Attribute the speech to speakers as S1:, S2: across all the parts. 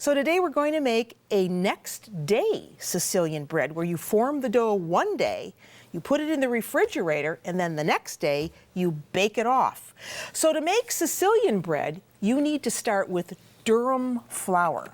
S1: So today we're going to make a next day Sicilian bread where you form the dough one day, you put it in the refrigerator, and then the next day you bake it off. So to make Sicilian bread, you need to start with durum flour.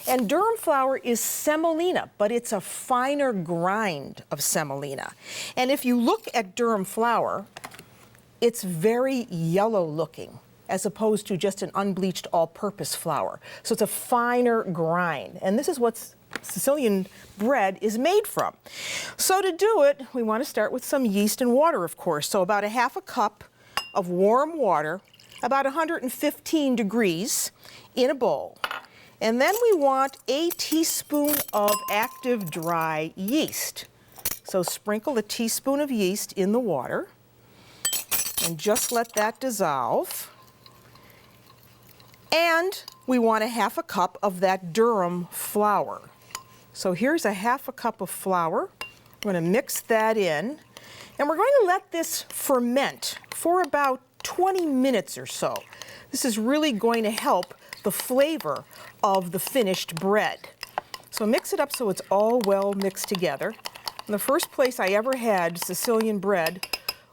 S1: And durum flour is semolina, but it's a finer grind of semolina. And if you look at durum flour, it's very yellow looking, as opposed to just an unbleached all-purpose flour. So it's a finer grind. And this is what Sicilian bread is made from. So to do it, we want to start with some yeast and water, of course. So about a half a cup of warm water, about 115 degrees, in a bowl. And then we want a teaspoon of active dry yeast. So sprinkle a teaspoon of yeast in the water and just let that dissolve. And we want a half a cup of that durum flour. So here's a half a cup of flour. I'm going to mix that in. And we're going to let this ferment for about 20 minutes or so. This is really going to help the flavor of the finished bread. So mix it up so it's all well mixed together. And the first place I ever had Sicilian bread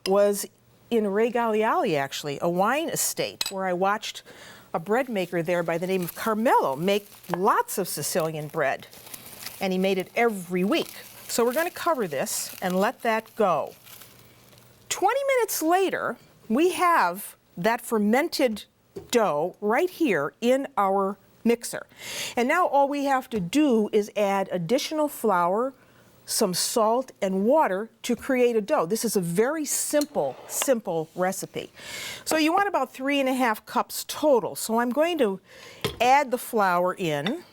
S1: was in Regagliali, actually, a wine estate, where I watched a bread maker there by the name of Carmelo make lots of Sicilian bread. And he made it every week. So we're going to cover this and let that go. 20 minutes later, we have that fermented dough right here in our mixer. And now all we have to do is add additional flour, some salt, and water to create a dough. This is a very simple recipe. So you want about 3½ cups total. So I'm going to add the flour in.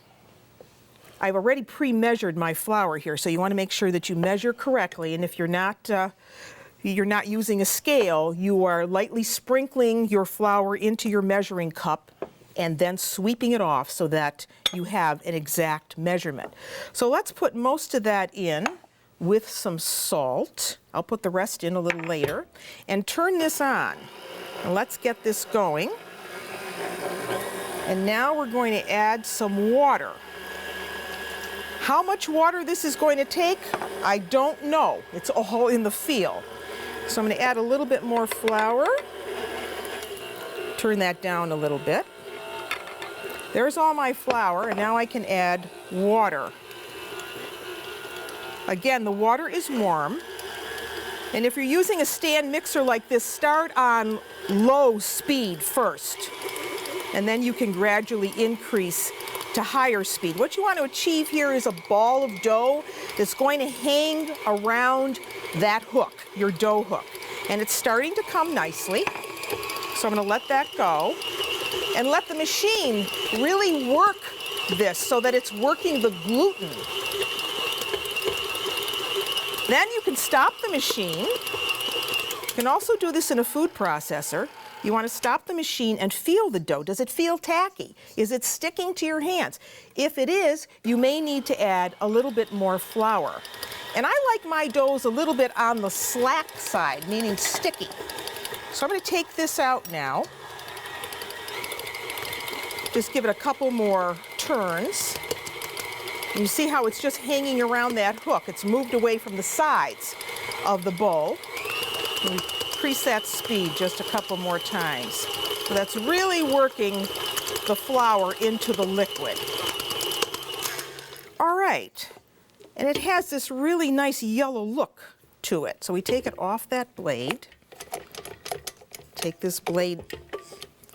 S1: I've already pre-measured my flour here, so you want to make sure that you measure correctly. And if you're not using a scale, you are lightly sprinkling your flour into your measuring cup and then sweeping it off so that you have an exact measurement. So let's put most of that in with some salt. I'll put the rest in a little later. And turn this on. And let's get this going. And now we're going to add some water. How much water this is going to take, I don't know. It's all in the feel. So I'm going to add a little bit more flour. Turn that down a little bit. There's all my flour, and now I can add water. Again, the water is warm. And if you're using a stand mixer like this, start on low speed first. And then you can gradually increase to higher speed. What you want to achieve here is a ball of dough that's going to hang around that hook, your dough hook. And it's starting to come nicely. So I'm going to let that go and let the machine really work this so that it's working the gluten. Then you can stop the machine. You can also do this in a food processor. You want to stop the machine and feel the dough. Does it feel tacky? Is it sticking to your hands? If it is, you may need to add a little bit more flour. And I like my doughs a little bit on the slack side, meaning sticky. So I'm going to take this out now. Just give it a couple more turns. And you see how it's just hanging around that hook. It's moved away from the sides of the bowl. Increase that speed just a couple more times. So that's really working the flour into the liquid. All right. And it has this really nice yellow look to it. So we take it off that blade. Take this blade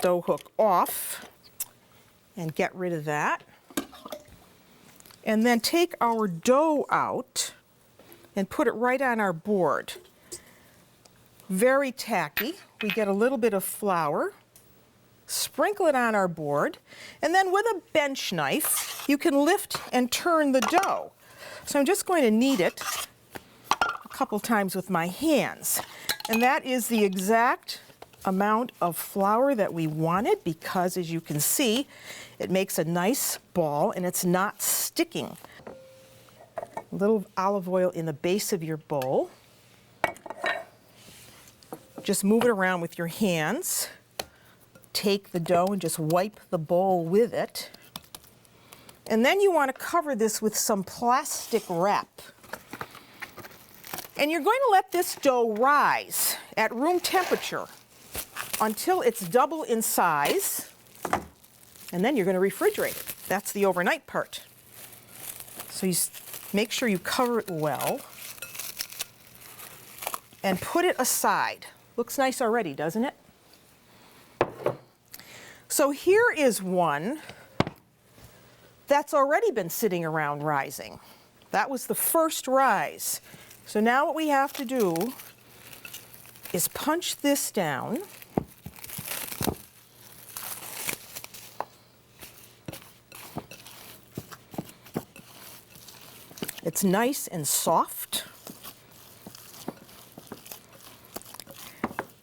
S1: dough hook off and get rid of that. And then take our dough out and put it right on our board. Very tacky. We get a little bit of flour, sprinkle it on our board, and then with a bench knife, you can lift and turn the dough. So I'm just going to knead it a couple times with my hands. And that is the exact amount of flour that we wanted because, as you can see, it makes a nice ball and it's not sticking. A little olive oil in the base of your bowl. Just move it around with your hands. Take the dough and just wipe the bowl with it. And then you want to cover this with some plastic wrap. And you're going to let this dough rise at room temperature until it's double in size. And then you're going to refrigerate it. That's the overnight part. So you make sure you cover it well and put it aside. Looks nice already, doesn't it? So here is one that's already been sitting around rising. That was the first rise. So now what we have to do is punch this down. It's nice and soft.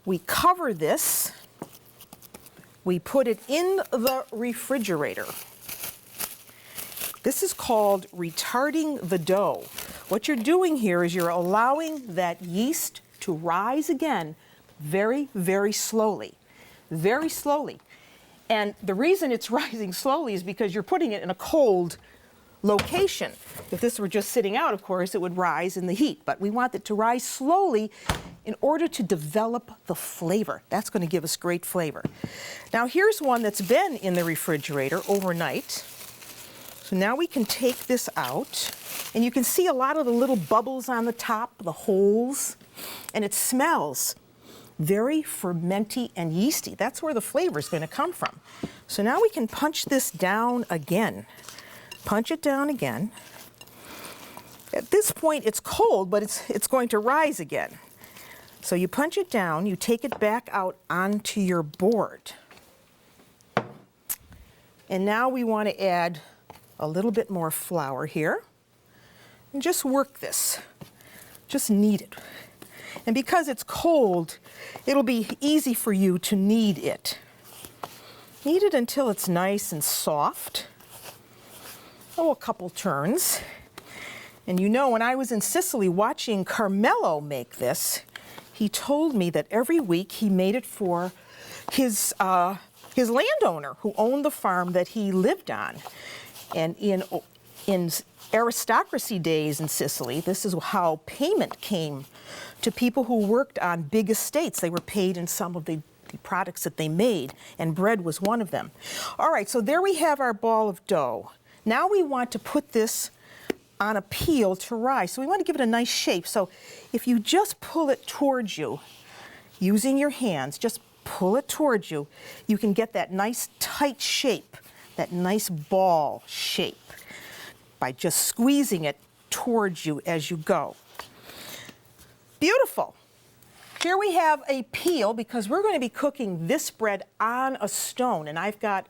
S1: We cover this. We put it in the refrigerator. This is called retarding the dough. What you're doing here is you're allowing that yeast to rise again very, very slowly. Very slowly. And the reason it's rising slowly is because you're putting it in a cold location. If this were just sitting out, of course, it would rise in the heat. But we want it to rise slowly in order to develop the flavor. That's going to give us great flavor. Now here's one that's been in the refrigerator overnight. So now we can take this out, and you can see a lot of the little bubbles on the top, the holes, and it smells very fermenty and yeasty. That's where the flavor is going to come from. So now we can punch this down again. Punch it down again. At this point it's cold, but it's going to rise again. So you punch it down, you take it back out onto your board. And now we want to add a little bit more flour here. And just work this. Just knead it. And because it's cold, it'll be easy for you to knead it. Knead it until it's nice and soft. Oh, a couple turns. And you know, when I was in Sicily watching Carmelo make this, he told me that every week he made it for his landowner who owned the farm that he lived on. And in aristocracy days in Sicily, this is how payment came to people who worked on big estates. They were paid in some of the products that they made, and bread was one of them. All right, so there we have our ball of dough. Now we want to put this on a peel to rise. So we want to give it a nice shape. So if you just pull it towards you, using your hands, just pull it towards you, you can get that nice tight shape, that nice ball shape, by just squeezing it towards you as you go. Beautiful. Here we have a peel because we're going to be cooking this bread on a stone, and I've got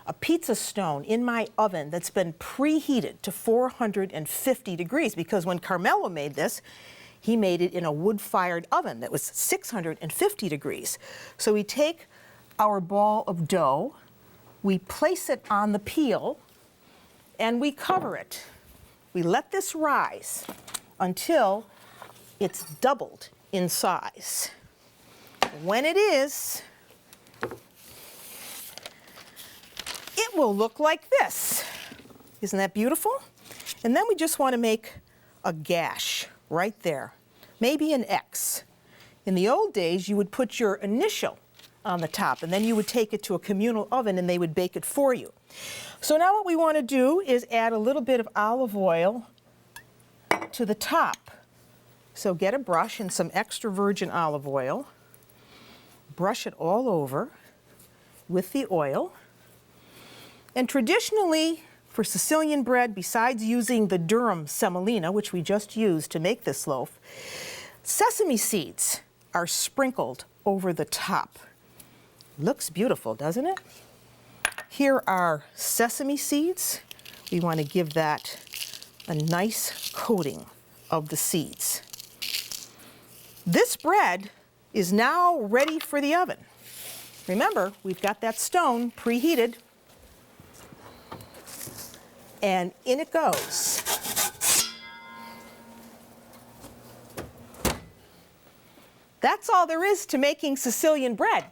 S1: a pizza stone in my oven that's been preheated to 450 degrees because when Carmelo made this, he made it in a wood-fired oven that was 650 degrees. So we take our ball of dough, we place it on the peel, and we cover it. We let this rise until it's doubled in size. When it is, it will look like this. Isn't that beautiful? And then we just want to make a gash right there, maybe an X. In the old days, you would put your initial on the top, and then you would take it to a communal oven and they would bake it for you. So now what we want to do is add a little bit of olive oil to the top. So get a brush and some extra virgin olive oil, brush it all over with the oil. And traditionally, for Sicilian bread, besides using the durum semolina, which we just used to make this loaf, sesame seeds are sprinkled over the top. Looks beautiful, doesn't it? Here are sesame seeds. We want to give that a nice coating of the seeds. This bread is now ready for the oven. Remember, we've got that stone preheated, and in it goes. That's all there is to making Sicilian bread.